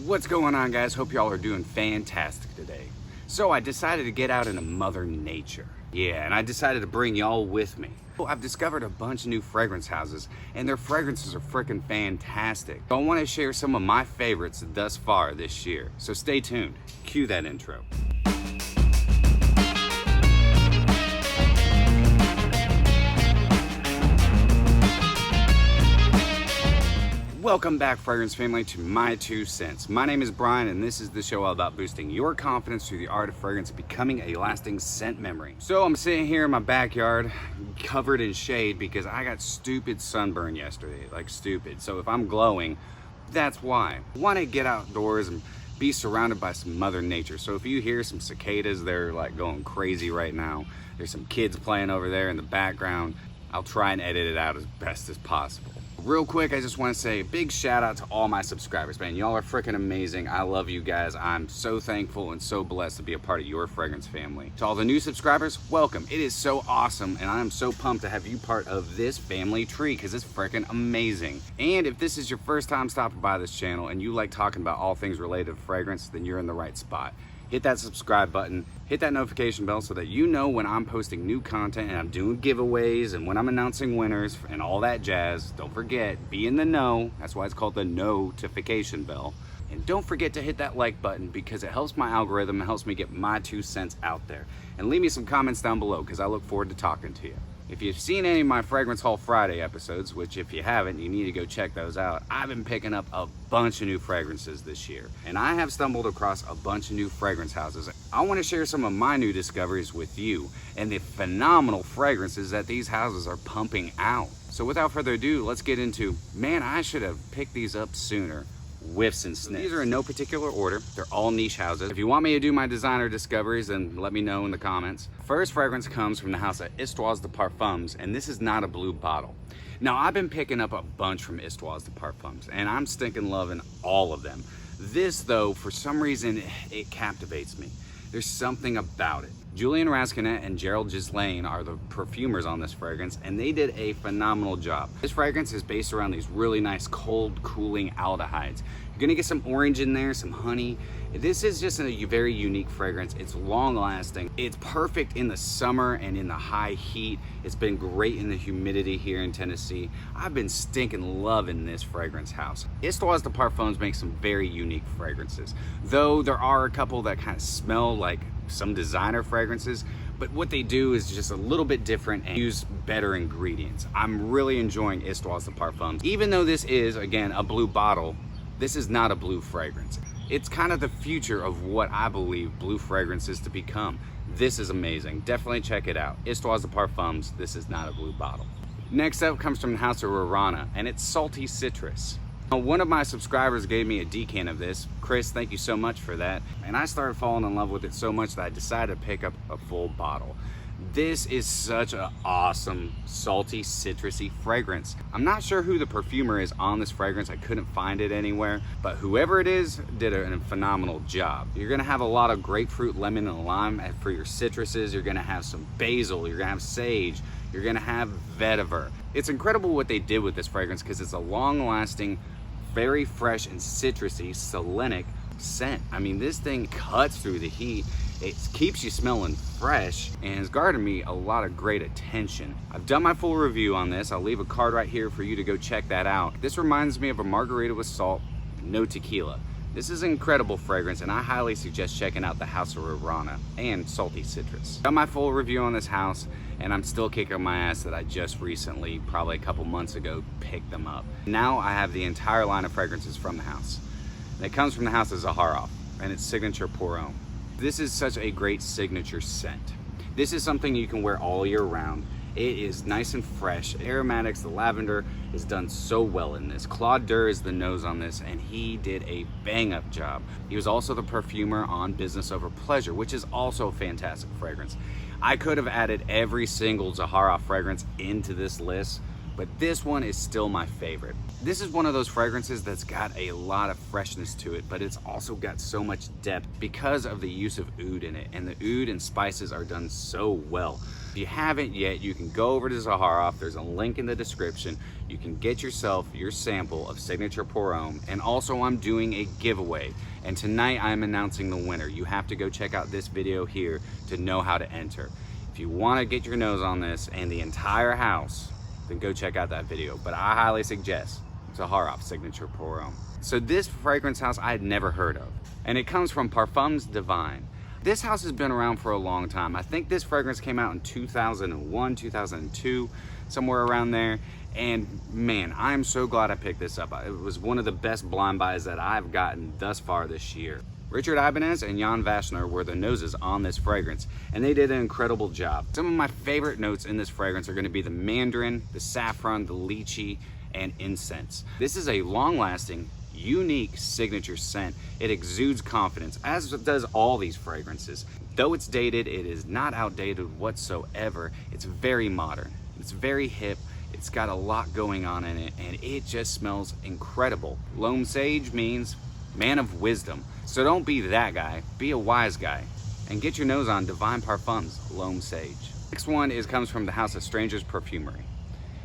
What's going on, guys? Hope y'all are doing fantastic today. So I decided to get out into Mother Nature. Yeah, and I decided to bring y'all with me. I've discovered a bunch of new fragrance houses, and their fragrances are freaking fantastic. So I want to share some of my favorites thus far this year. So stay tuned. Cue that intro. Welcome back, fragrance family, to My2Scents. My name is Brian, and this is the show all about boosting your confidence through the art of fragrance and becoming a lasting scent memory. So I'm sitting here in my backyard, covered in shade because I got stupid sunburn yesterday, like stupid. So if I'm glowing, that's why. I want to get outdoors and be surrounded by some Mother Nature. So if you hear some cicadas, they're like going crazy right now. There's some kids playing over there in the background. I'll try and edit it out as best as possible. Real quick, I just want to say a big shout out to all my subscribers, man. Y'all are freaking amazing. I love you guys. I'm so thankful and so blessed to be a part of your fragrance family. To all the new subscribers, welcome. It is so awesome, and I'm so pumped to have you part of this family tree because it's freaking amazing. And if this is your first time stopping by this channel and you like talking about all things related to fragrance, then you're in the right spot. Hit that subscribe button, hit that notification bell so that you know when I'm posting new content and I'm doing giveaways and when I'm announcing winners and all that jazz. Don't forget, be in the know. That's why it's called the notification bell. And don't forget to hit that like button because it helps my algorithm and helps me get my 2 cents out there. And leave me some comments down below because I look forward to talking to you. If you've seen any of my Fragrance Haul Friday episodes, which if you haven't, you need to go check those out, I've been picking up a bunch of new fragrances this year. And I have stumbled across a bunch of new fragrance houses. I want to share some of my new discoveries with you and the phenomenal fragrances that these houses are pumping out. So without further ado, let's get into, man, I should have picked these up sooner. Whiffs and Sniffs. These are in no particular order. They're all niche houses. If you want me to do my designer discoveries, then let me know in the comments. First fragrance comes from the house of Histoires de Parfums, and this is not a blue bottle. Now, I've been picking up a bunch from Histoires de Parfums, and I'm stinking loving all of them. This, though, for some reason, it captivates me. There's something about it. Julian Rascanet and Gerald Gislaine are the perfumers on this fragrance, and they did a phenomenal job. This fragrance is based around these really nice cold cooling aldehydes. You're gonna get some orange in there, some honey. This is just a very unique fragrance. It's long lasting. It's perfect in the summer and in the high heat. It's been great in the humidity here in Tennessee. I've been stinking loving this fragrance house. Histoires de Parfums makes some very unique fragrances, though there are a couple that kind of smell like some designer fragrances, but what they do is just a little bit different and use better ingredients. I'm really enjoying Histoires de Parfums. Even though this is, again, a blue bottle, this is not a blue fragrance. It's kind of the future of what I believe blue fragrances to become. This is amazing. Definitely check it out. Histoires de Parfums, this is not a blue bottle. Next up comes from the house of Rirana, and it's Salty Citrus. One of my subscribers gave me a decant of this. Chris, thank you so much for that. And I started falling in love with it so much that I decided to pick up a full bottle. This is such an awesome, salty, citrusy fragrance. I'm not sure who the perfumer is on this fragrance. I couldn't find it anywhere, but whoever it is did a phenomenal job. You're gonna have a lot of grapefruit, lemon, and lime for your citruses. You're gonna have some basil, you're gonna have sage, you're gonna have vetiver. It's incredible what they did with this fragrance because it's a long-lasting, very fresh and citrusy, selenic scent. I mean, this thing cuts through the heat. It keeps you smelling fresh and has garnered me a lot of great attention. I've done my full review on this. I'll leave a card right here for you to go check that out. This reminds me of a margarita with salt, no tequila. This is an incredible fragrance, and I highly suggest checking out the house of Arana and Salty Citrus. Got my full review on this house, and I'm still kicking my ass that I just recently, probably a couple months ago, picked them up. Now I have the entire line of fragrances from the house. And it comes from the house of Zaharoff, and it's signature Pour Homme. This is such a great signature scent. This is something you can wear all year round. It is nice and fresh. Aromatics, the lavender is done so well in this. Claude Durr is the nose on this, and he did a bang-up job. He was also the perfumer on Business Over Pleasure, which is also a fantastic fragrance. I could have added every single Zaharoff fragrance into this list, but this one is still my favorite. This is one of those fragrances that's got a lot of freshness to it, but it's also got so much depth because of the use of oud in it, and the oud and spices are done so well. If you haven't yet, you can go over to Zaharoff. There's a link in the description. You can get yourself your sample of Signature Pour Homme. And also I'm doing a giveaway. And tonight I'm announcing the winner. You have to go check out this video here to know how to enter. If you want to get your nose on this and the entire house, then go check out that video. But I highly suggest Zaharoff Signature Pour Homme. So this fragrance house I had never heard of. And it comes from Parfums Divine. This house has been around for a long time. I think this fragrance came out in 2001, 2002, somewhere around there. And man, I'm so glad I picked this up. It was one of the best blind buys that I've gotten thus far this year. Richard Ibanez and Jan Vashner were the noses on this fragrance, and they did an incredible job. Some of my favorite notes in this fragrance are gonna be the mandarin, the saffron, the lychee, and incense. This is a long-lasting, unique signature scent. It exudes confidence, as does all these fragrances. Though it's dated, it is not outdated whatsoever. It's very modern, it's very hip, it's got a lot going on in it, and it just smells incredible. L'homme sage means man of wisdom. So don't be that guy, be a wise guy, and get your nose on Divine Parfums L'homme sage. Next one comes from the House of Strangers Perfumery,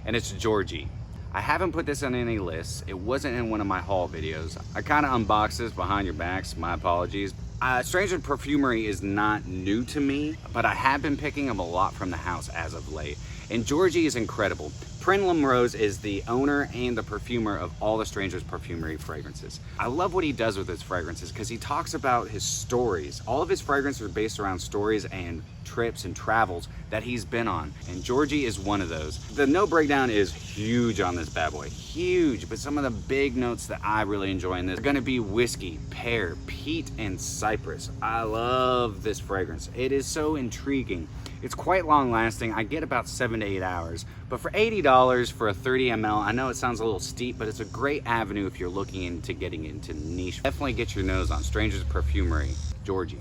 and it's Georgie. I haven't put this on any lists. It wasn't in one of my haul videos. I kind of unboxed this behind your backs, my apologies. Stranger Perfumery is not new to me, but I have been picking up a lot from the house as of late. And Georgie is incredible. Prince Rose is the owner and the perfumer of all the Strangers Perfumery fragrances. I love what he does with his fragrances because he talks about his stories. All of his fragrances are based around stories and trips and travels that he's been on. And Georgie is one of those. The note breakdown is huge on this bad boy, huge. But some of the big notes that I really enjoy in this are gonna be whiskey, pear, peat, and cypress. I love this fragrance. It is so intriguing. It's quite long lasting. I get about 7 to 8 hours, but for $80 for a 30 ml, I know it sounds a little steep, but it's a great avenue if you're looking into getting into niche. Definitely get your nose on Strangers Perfumery, Georgie.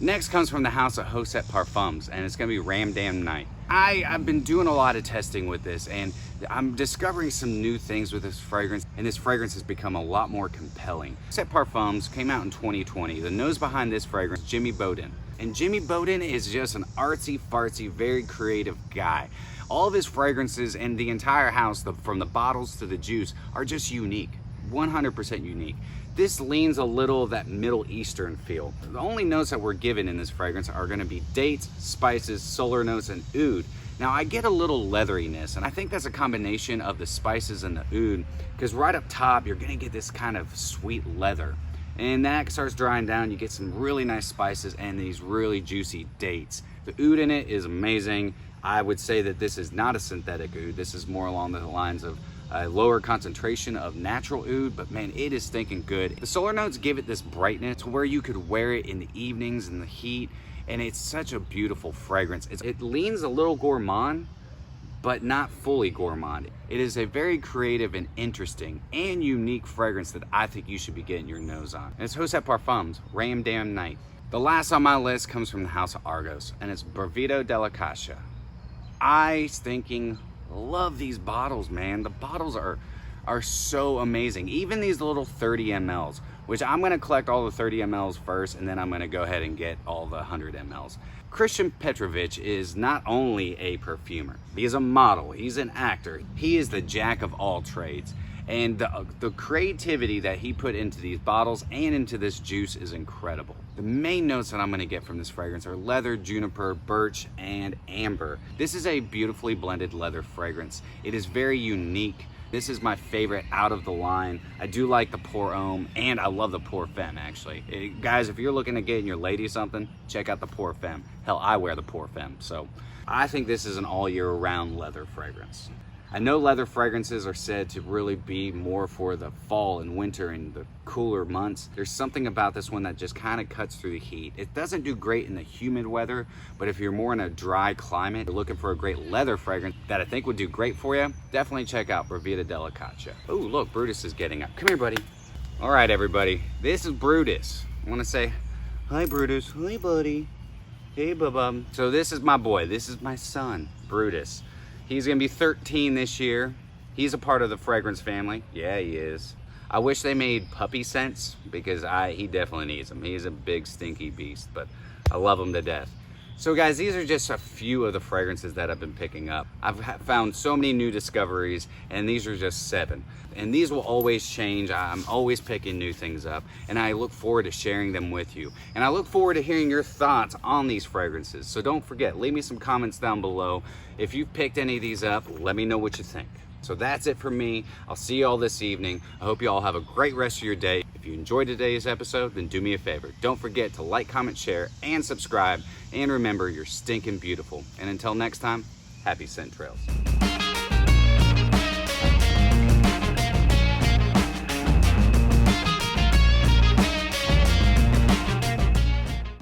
Next comes from the House of Jousset Parfums, and it's gonna be Ramdan Night. I've been doing a lot of testing with this, and I'm discovering some new things with this fragrance, and this fragrance has become a lot more compelling. Jousset Parfums came out in 2020. The nose behind this fragrance is Jimmy Bowden. And Jimmy Bowden is just an artsy fartsy, very creative guy. All of his fragrances and the entire house, from the bottles to the juice, are just unique, 100% unique. This leans a little of that Middle Eastern feel. The only notes that we're given in this fragrance are gonna be dates, spices, solar notes, and oud. Now I get a little leatheriness, and I think that's a combination of the spices and the oud, because right up top, you're gonna get this kind of sweet leather. And that starts drying down, you get some really nice spices and these really juicy dates. The oud in it is amazing. I would say that this is not a synthetic oud. This is more along the lines of a lower concentration of natural oud, but man, it is stinking good. The solar notes give it this brightness to where you could wear it in the evenings in the heat, and it's such a beautiful fragrance. It leans a little gourmand, but not fully gourmand. It is a very creative and interesting and unique fragrance that I think you should be getting your nose on. And it's Jousset Parfums, Ramdan Night. The last on my list comes from the House of Argos, and it's Brivido Della Cacchia. I stinking love these bottles, man. The bottles are so amazing. Even these little 30 mLs, which I'm gonna collect all the 30 mLs first, and then I'm gonna go ahead and get all the 100 mLs. Christian Petrovich is not only a perfumer, he is a model, he's an actor, he is the jack of all trades. And the creativity that he put into these bottles and into this juice is incredible. The main notes that I'm gonna get from this fragrance are leather, juniper, birch, and amber. This is a beautifully blended leather fragrance. It is very unique. This is my favorite out of the line. I do like the Pour Homme, and I love the Pour Femme, actually. Guys, if you're looking to get your lady something, check out the Pour Femme. Hell, I wear the Pour Femme, so I think this is an all year round leather fragrance. I know leather fragrances are said to really be more for the fall and winter and the cooler months. There's something about this one that just kind of cuts through the heat. It doesn't do great in the humid weather, but if you're more in a dry climate, you're looking for a great leather fragrance that I think would do great for you, definitely check out Brivido Della Cacchia. Oh, look, Brutus is getting up. Come here, buddy. All right, everybody, this is Brutus. I want to say, hi, Brutus. Hi, buddy. Hey, bub. So this is my boy. This is my son, Brutus. He's gonna be 13 this year. He's a part of the fragrance family. Yeah, he is. I wish they made puppy scents because he definitely needs them. He's a big stinky beast, but I love him to death. So guys, these are just a few of the fragrances that I've been picking up. I've found so many new discoveries, and these are just 7. And these will always change. I'm always picking new things up, and I look forward to sharing them with you. And I look forward to hearing your thoughts on these fragrances. So don't forget, leave me some comments down below. If you've picked any of these up, let me know what you think. So that's it for me. I'll see you all this evening. I hope you all have a great rest of your day. If you enjoyed today's episode, then do me a favor. Don't forget to like, comment, share, and subscribe. And remember, you're stinking beautiful. And until next time, happy scent trails.